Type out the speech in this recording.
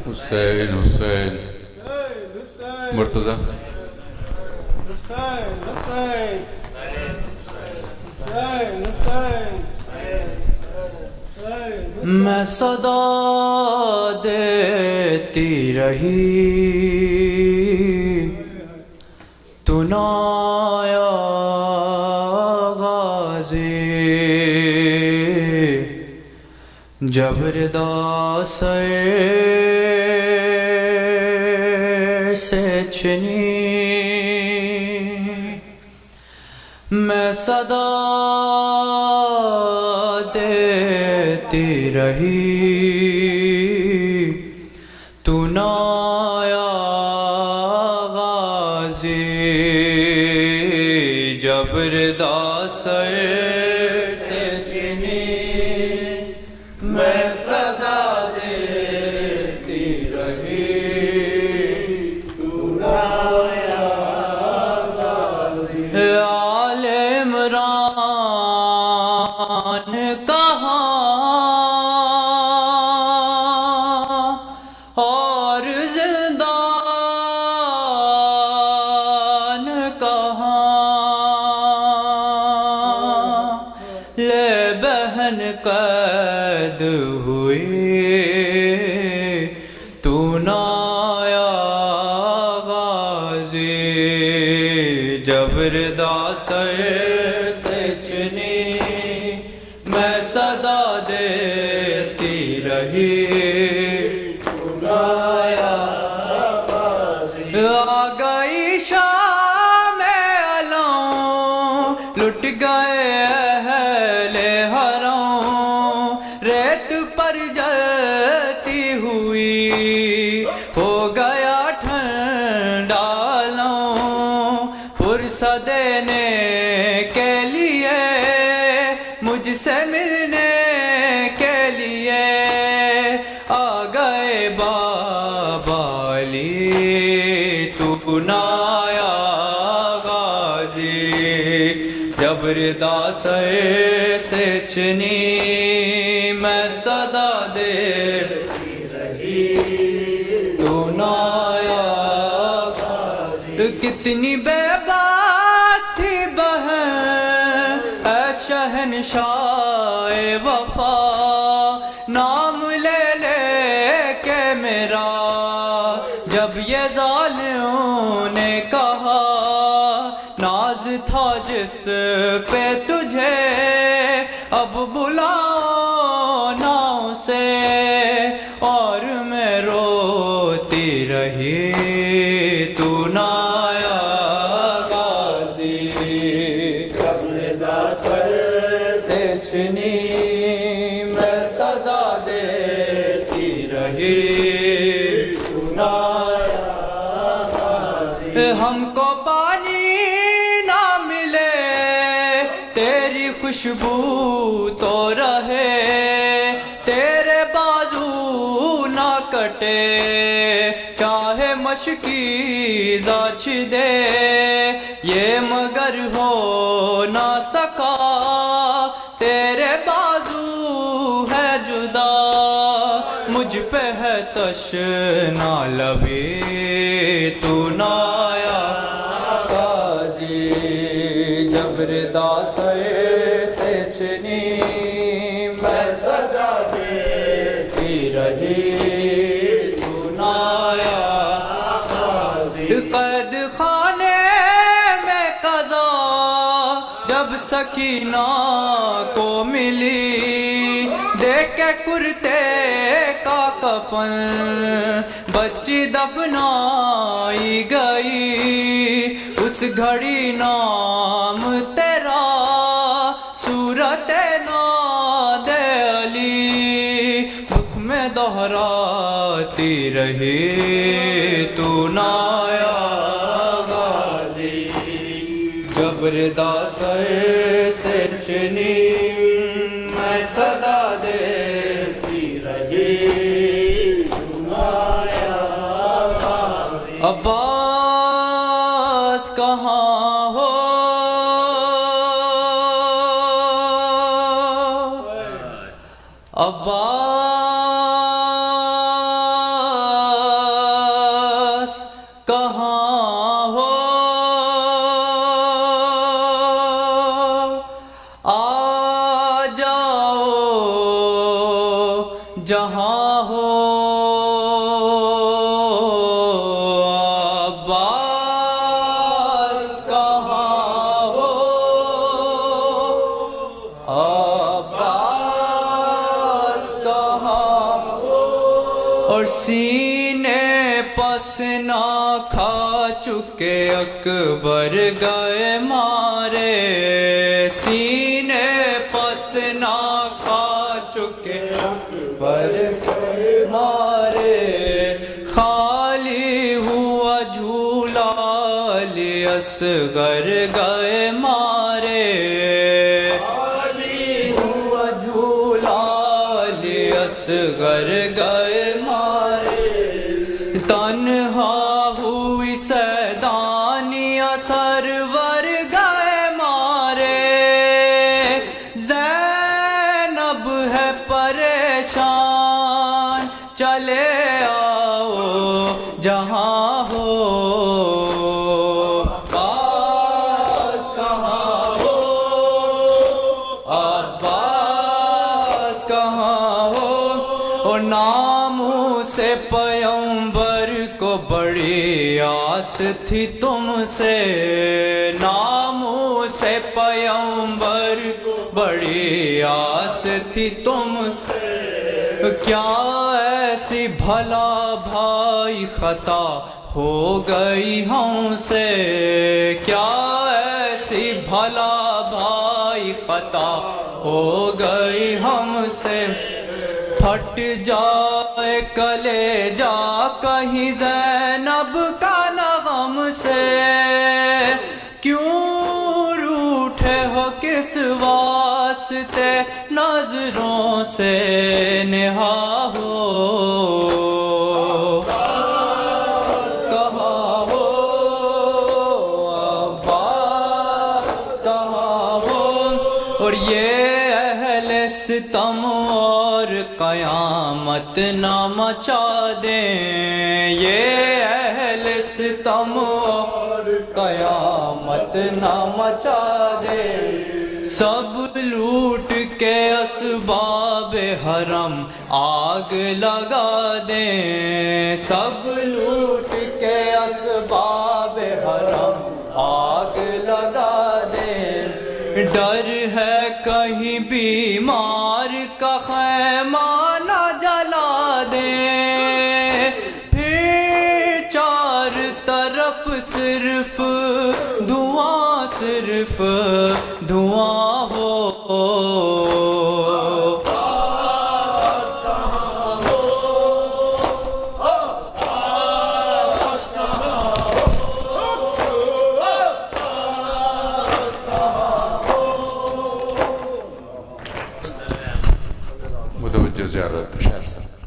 حسین حسین مرتضی میں صدا دیتی رہی تو نہ آیا غازی، جب ردا سر سے چنی میں صدا دیتی رہی تو نہ آیا غازی، جب ردا سر سے چنی میں صدا دیتی رہی تو نہ آیا غازی۔ آل عمران کہاں اور زندان کہاں، لے بہن قید ہوئی تو نہ آیا غازی، جب ردا سر سے چنی میں صدا دیتی رہی تو نہ آیا غازی۔ آ گئی شام علم لٹ گئے اہل حرم، ریت پر جلتی ہوئی ہو گیا ٹھنڈا لوں، فرصت دینے کے لیے مجھ سے ملنے کے لیے آ گئے بابا علی تو نہ آیا غازی، جب ردا سر سے چنی میں صدا دیتی رہی تو نہ آیا غازی۔ کتنی بے باس تھی بہن اے شہنشاہ وفا، نام لے لے کے میرا جب یہ ظالموں نے کہا، ناز تھا جس پہ تجھے اب بلاؤ نا اسے، اور میں روتی رہی تو نہ آیا غازی، جب ردا سر سے چنی میں صدا دیتی رہی تو نہ آیا غازی۔ ہم کو پانی نہ ملے تیری خوشبو تو رہے، تیرے بازو نہ کٹے چاہے مشکیزہ چھدے، یہ مگر ہو نہ سکا تیرے بازو ہے جدا، مجھ پہ ہے تشنا لبی تو نہ آیا غازی، جب ردا سر سے چنی میں صدا دیتی رہی تو نہ آیا غازی۔ قید خانے میں قضا جب سکینہ کو ملی، دیکھ کے کرتے کا کفن بچی دفنائی گئی، اس گھڑی نام تیرا صورت ناد علی دکھ میں دہراتی رہی تو نہ آیا غازی، جب ردا سر سے چنی میں صدا دیتی رہی تو نہ آیا غازی۔ عباس کہاں ہو عباس جہاں ہو عباس کہاں ہو عباس کہاں ہو اور سینے پس نہ کھا چکے اکبر گئے مارے سینے پس نہ کھا چکے اکبر گئے مارے خالی ہوا جھولا علی اصغر گئے مارے خالی ہوا جھولا علی اصغر گئے مارے تنہا ہوئی سیدانیہ سرور گئے مارے زینب ہے پریشان چلے آؤ جہاں ہو عباس کہاں ہو عباس کہاں ہو اور ناموں سے پیغمبر کو بڑی آس تھی تم سے ناموں سے پیغمبر کو بڑی آس تھی تم سے کیا ایسی بھلا بھائی خطا ہو گئی ہم سے کیا ایسی بھلا بھائی خطا ہو گئی ہم سے پھٹ جائے کلیجا کہیں زینب کا نغم سے کیوں روٹھے ہو کس واسطے نظروں سے نہا ہو عباس کہاں ہو عباس کہاں ہو اور یہ اہل ستم اور قیامت نہ مچا دیں یہ اہل ستم اور قیامت نہ مچا دیں سب لوٹ کے اسباب حرم آگ لگا دیں سب لوٹ کے اسباب حرم آگ لگا دیں ڈر ہے کہیں بیمار کا خیمہ نہ جلا دیں پھر چار طرف صرف دعا ہو عباس کہاں ہو عباس کہاں ہو متوجہ زیارت شہر سر